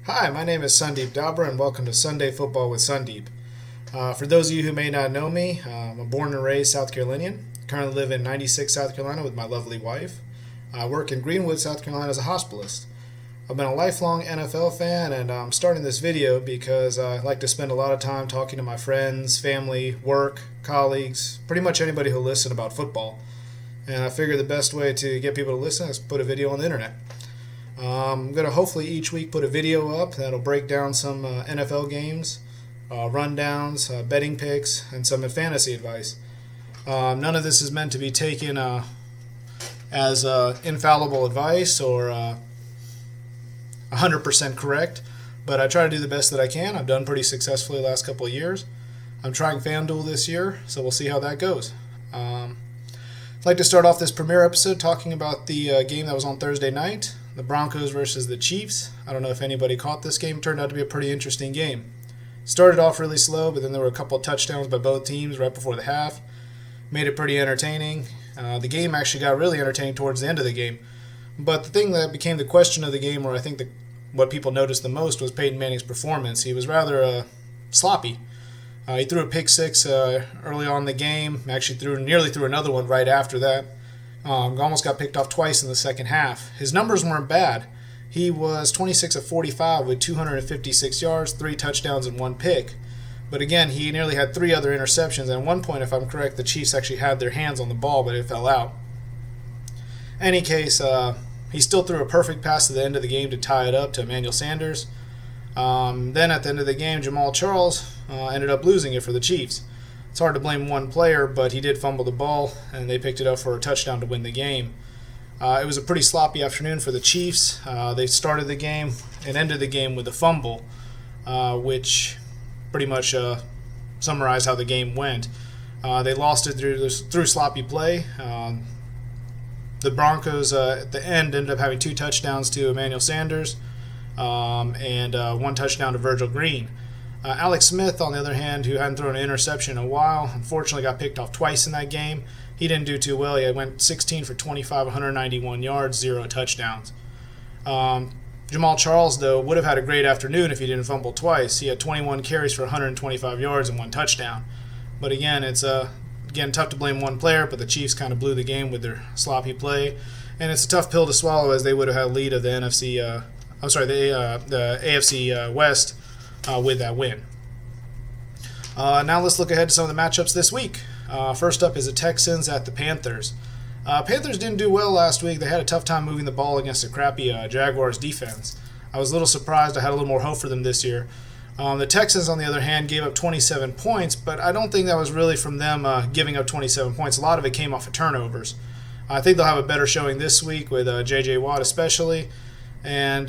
Hi, my name is Sundeep Dabra, and welcome to Sunday Football with Sundeep. For those of you who may not know me, I'm a born and raised South Carolinian. Currently live in 96 South Carolina with my lovely wife. I work in Greenwood, South Carolina as a hospitalist. I've been a lifelong NFL fan, and I'm starting this video because I like to spend a lot of time talking to my friends, family, work, colleagues, pretty much anybody who'll listen about football. And I figure the best way to get people to listen is put a video on the internet. I'm going to hopefully each week put a video up that'll break down some NFL games, rundowns, betting picks, and some fantasy advice. None of this is meant to be taken as infallible advice or 100% correct, but I try to do the best that I can. I've done pretty successfully the last couple of years. I'm trying FanDuel this year, so we'll see how that goes. I'd like to start off this premiere episode talking about the game that was on Thursday night, the Broncos versus the Chiefs. I don't know if anybody caught this game. It turned out to be a pretty interesting game. Started off really slow, but then there were a couple of touchdowns by both teams right before the half. Made it pretty entertaining. The game actually got really entertaining towards the end of the game. But the thing that became the question of the game, or I think what people noticed the most, was Peyton Manning's performance. He was rather sloppy. He threw a pick six early on in the game. Actually nearly threw another one right after that. Almost got picked off twice in the second half. His numbers weren't bad. He was 26 of 45 with 256 yards, 3 touchdowns, and 1 pick. But again, he nearly had 3 other interceptions. And at one point, if I'm correct, the Chiefs actually had their hands on the ball, but it fell out. In any case, he still threw a perfect pass at the end of the game to tie it up to Emmanuel Sanders. Then at the end of the game, Jamal Charles ended up losing it for the Chiefs. It's hard to blame one player, but he did fumble the ball, and they picked it up for a touchdown to win the game. It was a pretty sloppy afternoon for the Chiefs. They started the game and ended the game with a fumble, which pretty much summarized how the game went. They lost it through sloppy play. The Broncos at the end ended up having 2 touchdowns to Emmanuel Sanders and 1 touchdown to Virgil Green. Alex Smith, on the other hand, who hadn't thrown an interception in a while, unfortunately got picked off twice in that game. He didn't do too well. He went 16 for 25, 191 yards, 0 touchdowns. Jamal Charles, though, would have had a great afternoon if he didn't fumble twice. He had 21 carries for 125 yards and 1 touchdown. But again, it's tough to blame one player, but the Chiefs kind of blew the game with their sloppy play. And it's a tough pill to swallow, as they would have had a lead of the AFC West with that win. Now let's look ahead to some of the matchups this week. First up is the Texans at the Panthers. Panthers didn't do well last week. They had a tough time moving the ball against a crappy Jaguars defense. I was a little surprised. I had a little more hope for them this year. The Texans, on the other hand, gave up 27 points, but I don't think that was really from them giving up 27 points. A lot of it came off of turnovers. I think they'll have a better showing this week with J.J. Watt especially, and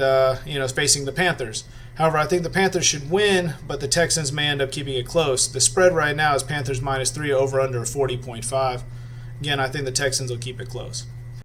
facing the Panthers. However, I think the Panthers should win, but the Texans may end up keeping it close. The spread right now is Panthers -3, over under 40.5. Again, I think the Texans will keep it close.